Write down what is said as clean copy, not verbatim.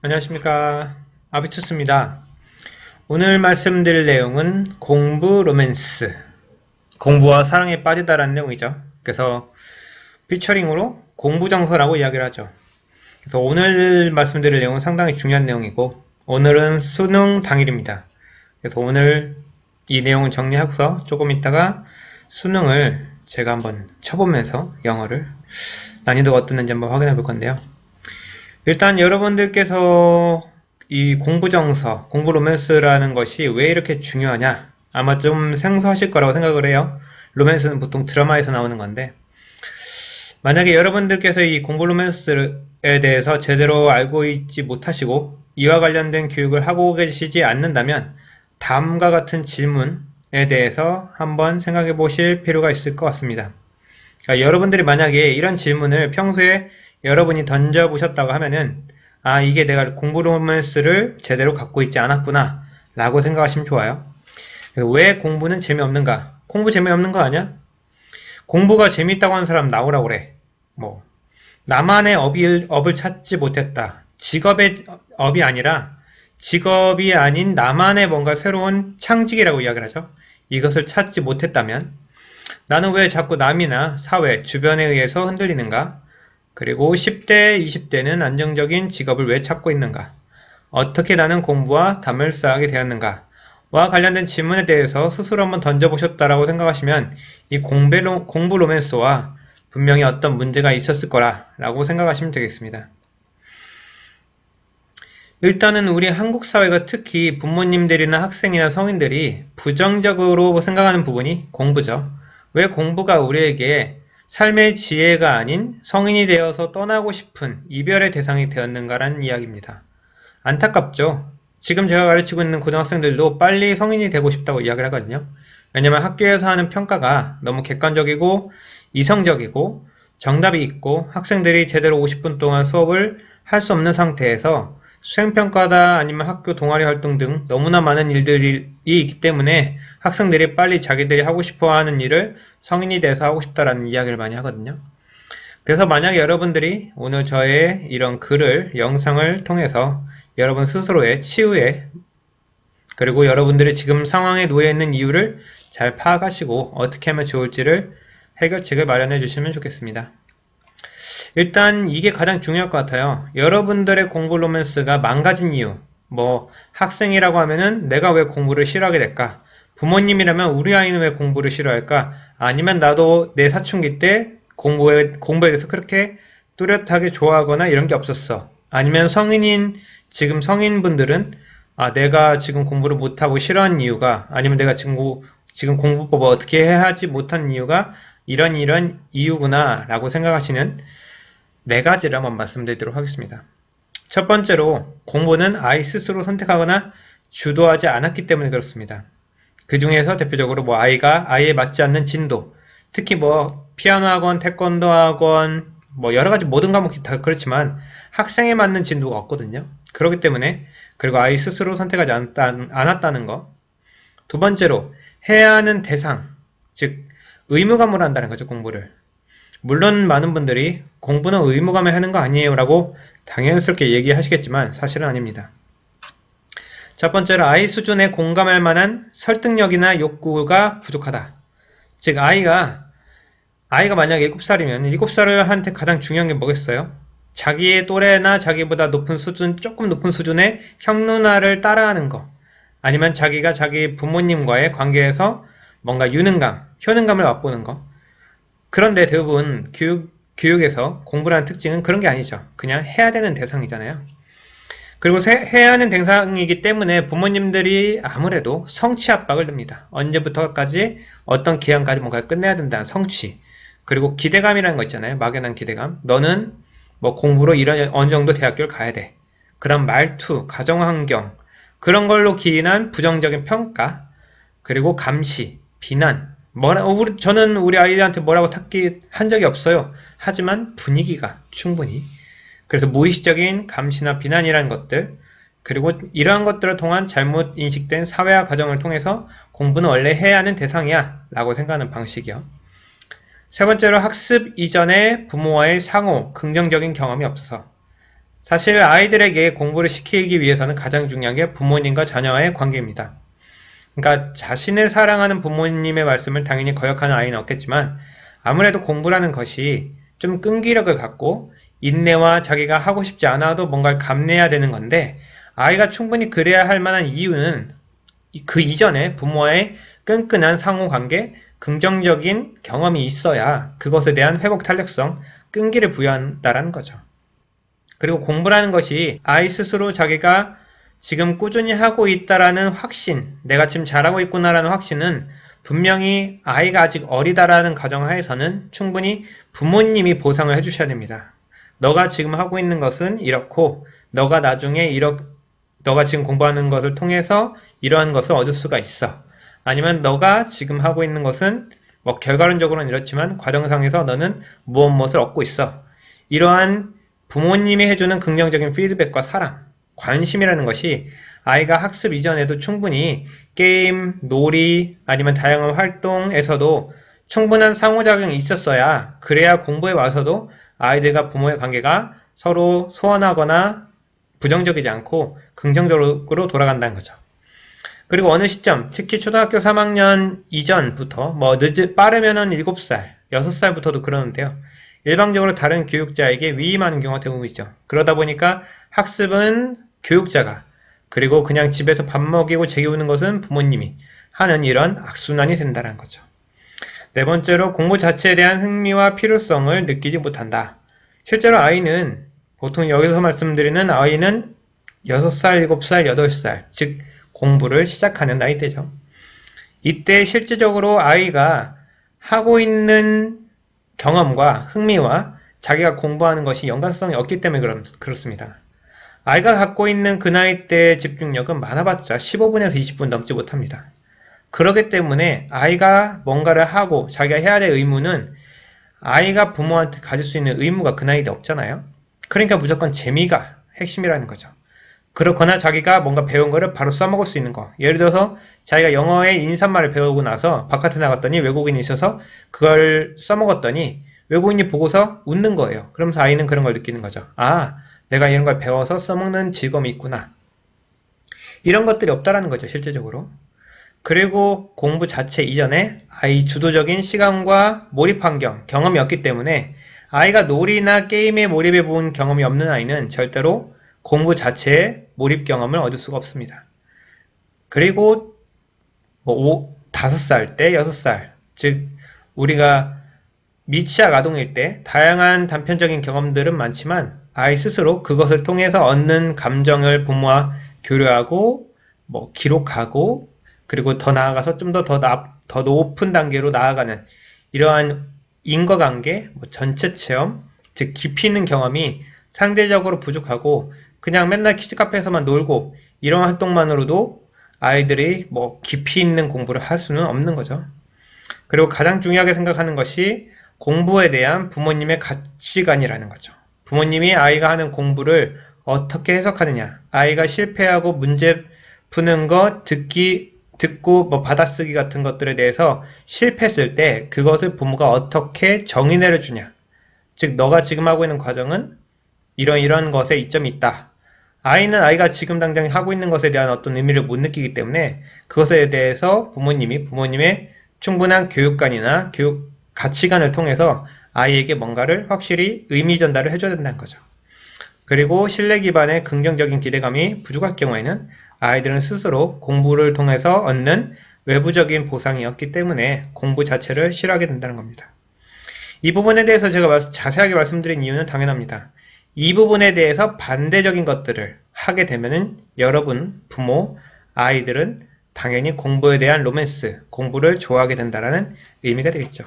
안녕하십니까. 아비투스입니다. 오늘 말씀드릴 내용은 공부 로맨스, 공부와 사랑에 빠지다라는 내용이죠. 그래서 피처링으로 공부정서라고 이야기를 하죠. 그래서 오늘 말씀드릴 내용은 상당히 중요한 내용이고, 오늘은 수능 당일입니다. 그래서 오늘 이 내용을 정리하고서 조금 있다가 수능을 제가 한번 쳐보면서 영어를 난이도가 어땠는지 한번 확인해 볼 건데요. 일단 여러분들께서 이 공부정서, 공부 로맨스라는 것이 왜 이렇게 중요하냐? 아마 좀 생소하실 거라고 생각을 해요. 로맨스는 보통 드라마에서 나오는 건데, 만약에 여러분들께서 이 공부 로맨스에 대해서 제대로 알고 있지 못하시고 이와 관련된 교육을 하고 계시지 않는다면 다음과 같은 질문에 대해서 한번 생각해 보실 필요가 있을 것 같습니다. 그러니까 여러분들이 만약에 이런 질문을 평소에 여러분이 던져보셨다고 하면은, 아, 이게 내가 공부 로맨스를 제대로 갖고 있지 않았구나 라고 생각하시면 좋아요. 왜 공부는 재미없는가? 공부 재미없는 거 아니야? 공부가 재밌다고 하는 사람 나오라고 그래. 나만의 업을 찾지 못했다. 직업의 업이 아니라 직업이 아닌 나만의 뭔가 새로운 창직이라고 이야기를 하죠. 이것을 찾지 못했다면 나는 왜 자꾸 남이나 사회, 주변에 의해서 흔들리는가? 그리고 10대, 20대는 안정적인 직업을 왜 찾고 있는가? 어떻게 나는 공부와 담을 쌓게 되었는가? 와 관련된 질문에 대해서 스스로 한번 던져보셨다라고 생각하시면 이 공부 로맨스와 분명히 어떤 문제가 있었을 거라고 생각하시면 되겠습니다. 일단은 우리 한국 사회가 특히 부모님들이나 학생이나 성인들이 부정적으로 생각하는 부분이 공부죠. 왜 공부가 우리에게 삶의 지혜가 아닌 성인이 되어서 떠나고 싶은 이별의 대상이 되었는가라는 이야기입니다. 안타깝죠? 지금 제가 가르치고 있는 고등학생들도 빨리 성인이 되고 싶다고 이야기를 하거든요. 왜냐면 학교에서 하는 평가가 너무 객관적이고 이성적이고 정답이 있고 학생들이 제대로 50분 동안 수업을 할 수 없는 상태에서 수행평가다 아니면 학교 동아리 활동 등 너무나 많은 일들이 있기 때문에 학생들이 빨리 자기들이 하고 싶어 하는 일을 성인이 돼서 하고 싶다라는 이야기를 많이 하거든요. 그래서 만약에 여러분들이 오늘 저의 이런 글을, 영상을 통해서 여러분 스스로의 치유에 그리고 여러분들이 지금 상황에 놓여 있는 이유를 잘 파악하시고 어떻게 하면 좋을지를 해결책을 마련해 주시면 좋겠습니다. 일단 이게 가장 중요할 것 같아요. 여러분들의 공부 로맨스가 망가진 이유, 학생이라고 하면은 내가 왜 공부를 싫어하게 될까? 부모님이라면 우리 아이는 왜 공부를 싫어할까? 아니면 나도 내 사춘기 때 공부에 대해서 그렇게 뚜렷하게 좋아하거나 이런 게 없었어. 아니면 지금 성인분들은 내가 지금 공부를 못하고 싫어하는 이유가, 아니면 내가 지금 공부법을 어떻게 해야 하지 못한 이유가 이런 이유구나 라고 생각하시는 네 가지를 한번 말씀드리도록 하겠습니다. 첫 번째로 공부는 아이 스스로 선택하거나 주도하지 않았기 때문에 그렇습니다. 그 중에서 대표적으로 아이에 맞지 않는 진도, 특히 피아노 학원, 태권도 학원, 여러 가지 모든 과목이 다 그렇지만 학생에 맞는 진도가 없거든요. 그렇기 때문에, 그리고 아이 스스로 선택하지 않았다는 거. 두 번째로 해야 하는 대상, 즉 의무감으로 한다는 거죠, 공부를. 물론 많은 분들이 공부는 의무감에 하는 거 아니에요 라고 당연스럽게 얘기하시겠지만 사실은 아닙니다. 첫 번째로 아이 수준에 공감할 만한 설득력이나 욕구가 부족하다. 즉 아이가 만약에 7살이면 7살한테 가장 중요한 게 뭐겠어요? 자기의 또래나 자기보다 조금 높은 수준의 형 누나를 따라하는 거, 아니면 자기가 자기 부모님과의 관계에서 뭔가 효능감을 맛보는 거. 그런데 대부분 교육에서 공부라는 특징은 그런 게 아니죠. 그냥 해야 되는 대상이잖아요. 그리고 해야 하는 대상이기 때문에 부모님들이 아무래도 성취 압박을 듭니다. 언제부터까지 어떤 기한까지 뭔가를 끝내야 된다는 성취. 그리고 기대감이라는 거 있잖아요. 막연한 기대감. 너는 공부로 어느 정도 대학교를 가야 돼. 그런 말투, 가정환경, 그런 걸로 기인한 부정적인 평가, 그리고 감시, 비난. 저는 우리 아이들한테 뭐라고 한 적이 없어요. 하지만 분위기가 충분히. 그래서 무의식적인 감시나 비난이라는 것들, 그리고 이러한 것들을 통한 잘못 인식된 사회화 과정을 통해서 공부는 원래 해야 하는 대상이야 라고 생각하는 방식이요. 세 번째로 학습 이전에 부모와의 상호, 긍정적인 경험이 없어서. 사실 아이들에게 공부를 시키기 위해서는 가장 중요한 게 부모님과 자녀와의 관계입니다. 그러니까 자신을 사랑하는 부모님의 말씀을 당연히 거역하는 아이는 없겠지만 아무래도 공부라는 것이 좀 끈기력을 갖고 인내와 자기가 하고 싶지 않아도 뭔가를 감내해야 되는 건데 아이가 충분히 그래야 할 만한 이유는 그 이전에 부모와의 끈끈한 상호관계, 긍정적인 경험이 있어야 그것에 대한 회복 탄력성, 끈기를 부여한다는 거죠. 그리고 공부라는 것이 아이 스스로 자기가 지금 꾸준히 하고 있다라는 확신, 내가 지금 잘하고 있구나라는 확신은 분명히 아이가 아직 어리다라는 가정하에서는 충분히 부모님이 보상을 해주셔야 됩니다. 너가 지금 하고 있는 것은 이렇고, 너가 나중에 너가 지금 공부하는 것을 통해서 이러한 것을 얻을 수가 있어. 아니면 너가 지금 하고 있는 것은 뭐 결과론적으로는 이렇지만 과정상에서 너는 무엇을 얻고 있어. 이러한 부모님이 해주는 긍정적인 피드백과 사랑, 관심이라는 것이 아이가 학습 이전에도 충분히 게임, 놀이, 아니면 다양한 활동에서도 충분한 상호작용이 있었어야 그래야 공부에 와서도 아이들과 부모의 관계가 서로 소원하거나 부정적이지 않고 긍정적으로 돌아간다는 거죠. 그리고 어느 시점, 특히 초등학교 3학년 이전부터 빠르면은 7살, 6살부터도 그러는데요. 일방적으로 다른 교육자에게 위임하는 경우가 대부분이죠. 그러다 보니까 학습은 교육자가, 그리고 그냥 집에서 밥 먹이고 재우는 것은 부모님이 하는 이런 악순환이 된다는 거죠. 네 번째로 공부 자체에 대한 흥미와 필요성을 느끼지 못한다. 실제로 아이는 보통 여기서 말씀드리는 아이는 6살, 7살, 8살, 즉 공부를 시작하는 나이대죠. 이때 실질적으로 아이가 하고 있는 경험과 흥미와 자기가 공부하는 것이 연관성이 없기 때문에 그렇습니다. 아이가 갖고 있는 그 나이 때의 집중력은 많아봤자 15분에서 20분 넘지 못합니다. 그렇기 때문에 아이가 뭔가를 하고 자기가 해야 될 의무는 아이가 부모한테 가질 수 있는 의무가 그 나이 때 없잖아요. 그러니까 무조건 재미가 핵심이라는 거죠. 그렇거나 자기가 뭔가 배운 거를 바로 써먹을 수 있는 거. 예를 들어서 자기가 영어의 인사말을 배우고 나서 바깥에 나갔더니 외국인이 있어서 그걸 써먹었더니 외국인이 보고서 웃는 거예요. 그러면서 아이는 그런 걸 느끼는 거죠. 아, 내가 이런 걸 배워서 써먹는 즐거움이 있구나. 이런 것들이 없다라는 거죠, 실제적으로. 그리고 공부 자체 이전에 아이 주도적인 시간과 몰입 환경, 경험이 없기 때문에 아이가 놀이나 게임에 몰입해 본 경험이 없는 아이는 절대로 공부 자체에 몰입 경험을 얻을 수가 없습니다. 그리고 5살 때, 6살, 즉 우리가 미취학 아동일 때 다양한 단편적인 경험들은 많지만 아이 스스로 그것을 통해서 얻는 감정을 부모와 교류하고 기록하고 그리고 더 나아가서 좀 더 높은 단계로 나아가는 이러한 인과관계, 전체 체험, 즉 깊이 있는 경험이 상대적으로 부족하고 그냥 맨날 키즈카페에서만 놀고 이런 활동만으로도 아이들이 깊이 있는 공부를 할 수는 없는 거죠. 그리고 가장 중요하게 생각하는 것이 공부에 대한 부모님의 가치관이라는 거죠. 부모님이 아이가 하는 공부를 어떻게 해석하느냐, 아이가 실패하고 문제 푸는 거 듣고 받아쓰기 같은 것들에 대해서 실패했을 때 그것을 부모가 어떻게 정의 내려주냐. 즉 너가 지금 하고 있는 과정은 이런 것에 이점이 있다. 아이는 아이가 지금 당장 하고 있는 것에 대한 어떤 의미를 못 느끼기 때문에 그것에 대해서 부모님의 충분한 교육관이나 교육 가치관을 통해서 아이에게 뭔가를 확실히 의미 전달을 해줘야 된다는 거죠. 그리고 신뢰 기반의 긍정적인 기대감이 부족할 경우에는 아이들은 스스로 공부를 통해서 얻는 외부적인 보상이 없기 때문에 공부 자체를 싫어하게 된다는 겁니다. 이 부분에 대해서 제가 자세하게 말씀드린 이유는 당연합니다. 이 부분에 대해서 반대적인 것들을 하게 되면은 여러분, 부모, 아이들은 당연히 공부에 대한 로맨스, 공부를 좋아하게 된다는 의미가 되겠죠.